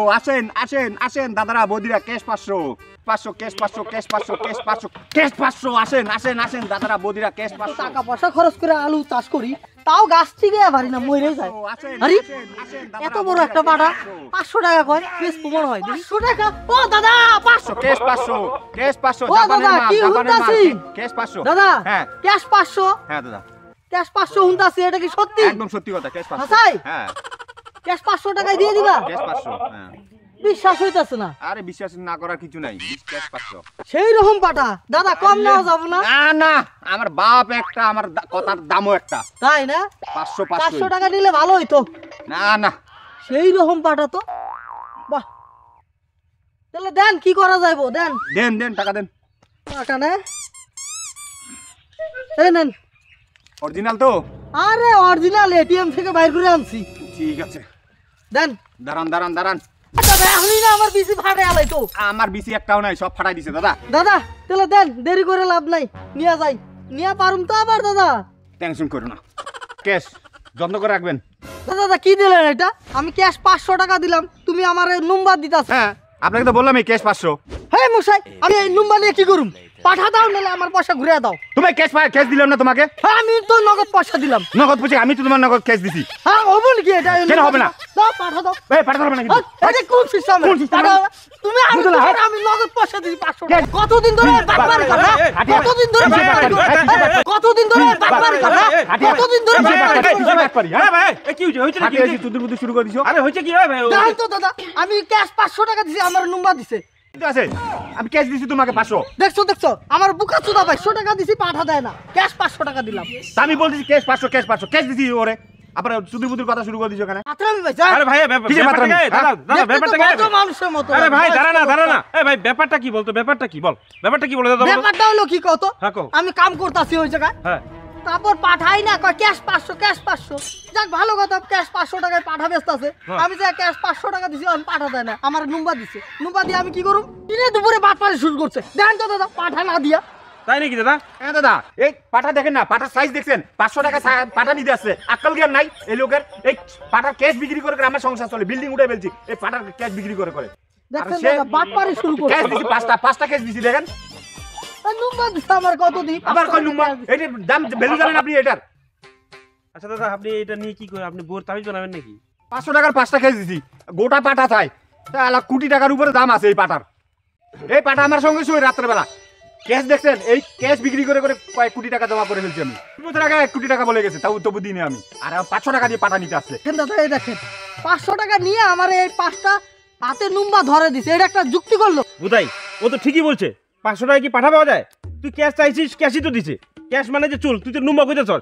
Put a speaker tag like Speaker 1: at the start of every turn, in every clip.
Speaker 1: ও আসেন আসেন আসেন দাদারা বৌদিরা cash 500 500 cash 500 cash 500 cash 500 cash 500 আসেন আসেন আসেন দাদারা বৌদিরা ক্যাশ 500
Speaker 2: টাকা পয়সা খরচ করে আলু চাষ করি তাও গাছ থেকে পারি না মরে যায়। আরে এত বড় একটা পাটা 500 টাকা কয় বেশ প্রমাণ হয় 500 টাকা। ও দাদা 500
Speaker 1: ক্যাশ 500 ক্যাশ 500
Speaker 2: ও দাদা কি হুনতাছি
Speaker 1: ক্যাশ 500
Speaker 2: দাদা
Speaker 1: হ্যাঁ
Speaker 2: ক্যাশ 500
Speaker 1: হ্যাঁ দাদা
Speaker 2: ক্যাশ 500 হুনতাছি এটা কি সত্যি?
Speaker 1: একদম সত্যি কথা ক্যাশ 500
Speaker 2: হাসাই
Speaker 1: হ্যাঁ
Speaker 2: ক্যাশ 500 টাকায় দিয়ে দিবা?
Speaker 1: ক্যাশ 500 হ্যাঁ
Speaker 2: বিশ্বাস হইতাছে না।
Speaker 1: আরে বিশ্বাস না করার কিছু নাই ক্যাশ 500
Speaker 2: সেই রকম পাটা দাদা কম নেওয়া যাবে না?
Speaker 1: না না আমার বাপ একটা আমার কথার দামও একটা
Speaker 2: তাই না
Speaker 1: 500
Speaker 2: 500 টাকা নিলে ভালো হইতো।
Speaker 1: না না
Speaker 2: সেই রকম পাটা তো বাহ। তাহলে দেন কি করা যাইবো দেন
Speaker 1: দেন দেন টাকা দেন
Speaker 2: টাকা না এই নেন।
Speaker 1: অরিজিনাল তো
Speaker 2: আরে অরিজিনাল এটিএম থেকে বাইর করে আনছি।
Speaker 1: ঠিক আছে
Speaker 2: দেন
Speaker 1: দাঁড়ান দাঁড়ান দাঁড়ান
Speaker 2: দাদা এখনই না আমার বিসি ফাটে আলাই তো।
Speaker 1: আমার বিসি একটাও নাই সব ফাটাই দিছে দাদা
Speaker 2: দাদা তাহলে দেন দেরি করে লাভ নাই নিয়ে যাই নিয়ে পারুম তো আবার দাদা।
Speaker 1: টেনশন করো না ক্যাশ যত্ন করে রাখবেন
Speaker 2: দাদা দাদা কি দিলেন এটা? আমি ক্যাশ 500 টাকা দিলাম তুমি আমার নম্বর দিতাছ।
Speaker 1: হ্যাঁ আপনাকে তো বললাম এই ক্যাশ 500
Speaker 2: হ্যাঁ মশাই আমি এই নম্বর নিয়ে কি করুম? পাঠা দাও নাহলে আমার পয়সা ঘুরে দাও।
Speaker 1: তুমি ক্যাশ দিলাম না তোমাকে
Speaker 2: হ্যাঁ আমি তো নগদ পয়সা দিলাম।
Speaker 1: নগদ পুষে আমি তো তোমার নগদ ক্যাশ দিছি
Speaker 2: হ্যাঁ হবে নাকি এটা?
Speaker 1: কেন হবে না?
Speaker 2: দাও পাঠা দাও।
Speaker 1: এই পাঠাতে হবে না কিন্তু
Speaker 2: এটা কোন সিস্টেম?
Speaker 1: কোন system?
Speaker 2: তুমি
Speaker 1: বুঝলা?
Speaker 2: আমি নগদ পয়সা দিছি 500 টাকা। কতদিন ধরে বাটপারি করো? কতদিন ধরে বাটপারি করো? কতদিন ধরে বাটপারি করো? কতদিন ধরে বাটপারি করো?
Speaker 1: ভাই
Speaker 3: কি হইছে নাকি?
Speaker 1: তুদুর বুদুর শুরু করে দিছো
Speaker 3: আরে হইছে কি ভাই?
Speaker 2: জান তো দাদা আমি ক্যাশ 500 টাকা দিছি আমার নম্বর দিছে।
Speaker 1: তো আছে আমি ক্যাশ দিছি তোমাকে 500
Speaker 2: দেখছো দেখছো আমার বুকা চুদা ভাই 100 টাকা দিছি পাঠা দেয় না ক্যাশ 500 টাকা দিলাম।
Speaker 1: তা আমি বলতেছি ক্যাশ 500 ক্যাশ দিছি ওরে আবার সুদুর বুদুর কথা শুরু করে দিছো কেন
Speaker 2: আত্রামি ভাই যা।
Speaker 3: আরে ভাই
Speaker 1: কিসের
Speaker 3: ব্যাপারটা
Speaker 1: মাত্রা
Speaker 3: কি? দাদা দাদা
Speaker 2: দেখতে তো
Speaker 3: ব্যাপারটা কি?
Speaker 2: বড় মানুষের মতো।
Speaker 3: আরে ভাই দাঁড়া না এই ভাই ব্যাপারটা কি বলতো? ব্যাপারটা কি বল? ব্যাপারটা কি বলে দাদা বলো?
Speaker 2: ব্যাপারটা হলো কি কত?
Speaker 3: হ্যাঁ, কও।
Speaker 2: আমি কাম করতাছি ওই জায়গায়
Speaker 3: হ্যাঁ
Speaker 2: তারপর পাঠাই না কয় ক্যাশ 500 ক্যাশ 500। যাক ভালো কথা ক্যাশ 500 টাকায় পাঠা ব্যস্ত আছে।
Speaker 3: হ্যাঁ।
Speaker 2: আমি যে ক্যাশ 500 টাকা দিছি আমি পাঠা দেয় না আমার নম্বর দিছে। নম্বর দিয়ে আমি কি করুম? দিনে দুপুরে বাটপারি শুরু করছে। দেন তো দাদা পাঠা না দিয়া।
Speaker 3: তাই নাকি দাদা?
Speaker 1: হ্যাঁ দাদা এই পাটা দেখেন না পাটার সাইজ দেখছেন 500 টাকা পাটা নিতে আসছে আক্কাল জ্ঞান নাই এই লোকের এই পাটার ক্যাশ বিক্রি করে করে আমার সংসার চলে বিল্ডিং উঠে ফেলছি এই পাটার ক্যাশ বিক্রি করে করে
Speaker 2: দেখছেন দাদা বাটপারি শুরু
Speaker 1: ক্যাশ
Speaker 2: করছে।
Speaker 1: দিছি পাঁচটা ক্যাশ দিছি দেখেন
Speaker 2: আর নম্বর দিছে আমার কত দিই?
Speaker 1: আবার কই নুম্বা এটার দাম ভ্যালু জানেন আপনি এটার
Speaker 3: আচ্ছা দাদা আপনি এটা নিয়ে কি করে? আপনি বোর তাবিজ বানাবেন নাকি?
Speaker 1: 500 টাকার 5টা ক্যাশ দিছি গোটা পাটা চাই তাহলে কোটি টাকার উপরে দাম আছে এই পাটার এই পাটা আমার সঙ্গে শুয়ে রাত্রেবেলা ক্যাশ দেখছেন এই ক্যাশ বিক্রি করে করে কয়েক কোটি টাকা জমা করে ফেলছি আমি 2 বছর আগে 1 কোটি টাকা বলে গেছে তাও তবু দিনে আমি আর 500 টাকা দিয়ে পাটা নিতে আসছে
Speaker 2: দেখেন দাদা এই দেখেন 500 টাকা নিয়ে আমার এই 5টা হাতে নুম্বা ধরে দিছে। এটা একটা যুক্তি করলো।
Speaker 3: বুঝাই ও তো ঠিকই বলছে 500 টাকা কি পাঠা পাওয়া যায়? তুই ক্যাশ চাইছিস ক্যাশই তো দিছে। ক্যাশ মানে যে চুল তুই তো নুম্বা কইতে চল।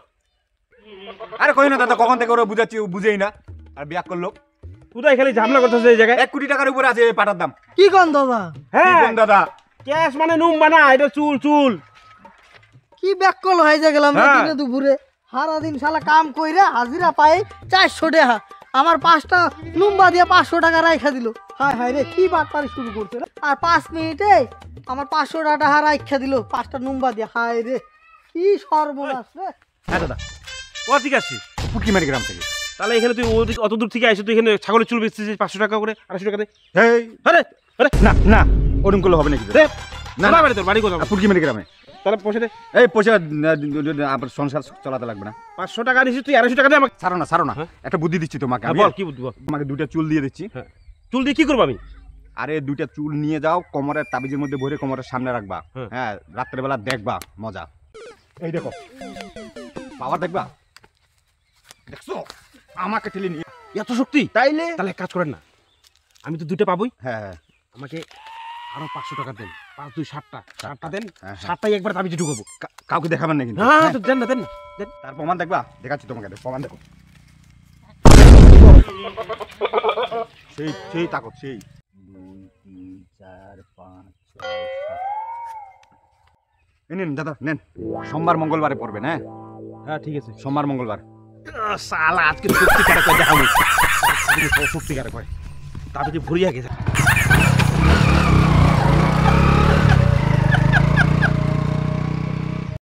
Speaker 1: আরে কই না দাদা কখন থেকে ওরা বুঝাচ্ছি ও বুঝেই না আর বিয়াক করলো
Speaker 3: বুঝাই খালি ঝামেলা করতেছে এই জায়গায়।
Speaker 1: 1 কোটি টাকার উপরে আছে এই পাটার দাম
Speaker 2: কি কোন দাদা?
Speaker 1: কি
Speaker 3: হ্যাঁ
Speaker 1: বলেন দাদা
Speaker 3: ক্যাশ মানে নুম্বা না, এটা চুল চুল।
Speaker 2: কি ব্যাককল হয়ে যা গেলাম
Speaker 3: হ্যাঁ।
Speaker 2: দিনে দুপুরে সারা দিন শালা কাম কইরা হাজিরা পাই 400 টাকা আমার 5টা নুম্বা দিয়ে 500 টাকা রাইখা দিল। হায় হায় রে কি বাটপারি শুরু করছে রে। আর 5 মিনিটে আমার 500 টাকা রাইখা দিল 5টা নুম্বা দিয়ে। হায় রে কি সর্বনাশ রে।
Speaker 3: হ্যাঁ দাদা ও ঠিক আছে।
Speaker 1: পুটকিমারি গ্রাম থেকে
Speaker 3: তাহলে এখানে তুই অত দূর থেকে আইসো, তুই এখানে ছাগলের চুল বেচতেছিস 500 টাকা করে 250 টাকা দে।
Speaker 1: এই
Speaker 3: আরে আরে
Speaker 1: না না ওরকম করলে হবে নাকি
Speaker 3: দে
Speaker 1: না,
Speaker 3: না
Speaker 1: না।
Speaker 3: বাড়ি তোর বাড়ি কোথাও?
Speaker 1: পুটকিমারি গ্রামে
Speaker 3: তাহলে পয়সা দে।
Speaker 1: এই পয়সা আপনার সংসার চালাতে লাগবে না
Speaker 3: 500 টাকা নিছিস তুই 250 টাকা দে আমাকে।
Speaker 1: ছাড়ো না
Speaker 3: হ্যাঁ?
Speaker 1: একটা বুদ্ধি দিচ্ছি তোমাকে
Speaker 3: হ্যাঁ,
Speaker 1: আমি
Speaker 3: বল কি বুদ্ধি বল।
Speaker 1: তোমাকে 2টা চুল দিয়ে দিচ্ছি
Speaker 3: হ্যাঁ চুল দিয়ে কি করবো আমি?
Speaker 1: আরে 2টা চুল নিয়ে যাও কোমরের তাবিজের মধ্যে ভরে কোমরের সামনে রাখবা
Speaker 3: হ্যাঁ।
Speaker 1: হ্যাঁ রাত্রেবেলা দেখবা মজা এই দেখো পাওয়ার দেখবা দেখছো আমাকে ঠেলে নিয়ে
Speaker 3: এত শক্তি?
Speaker 1: তাইলে
Speaker 3: তাহলে এক কাজ করেন না, আমি তো 2টা পাবোই,
Speaker 1: হ্যাঁ হ্যাঁ
Speaker 3: আমাকে আরো 500 টাকা দেন। 5 2 7টা দেন।
Speaker 1: হ্যাঁ, হ্যাঁ।
Speaker 3: 7টাই একবার তাবিজে ঢুকাবো।
Speaker 1: কাউকে দেখাবেন না কিন্তু
Speaker 3: হ্যাঁ তো দেন না দেন।
Speaker 1: তার প্রমাণ দেখবা দেখাচ্ছি তোমাকে প্রমাণ দেখো সেই তাকত সেই 2 3 4 5 6 7 নেন দাদা নেন সোমবার মঙ্গলবারে পড়বেন হ্যাঁ
Speaker 3: হ্যাঁ ঠিক আছে।
Speaker 1: সোমবার মঙ্গলবার
Speaker 3: শালা আজকে সত্যিকারে কই দেখাবো। সত্যিকারে কই তাবিজে ভরিয়া গেছে।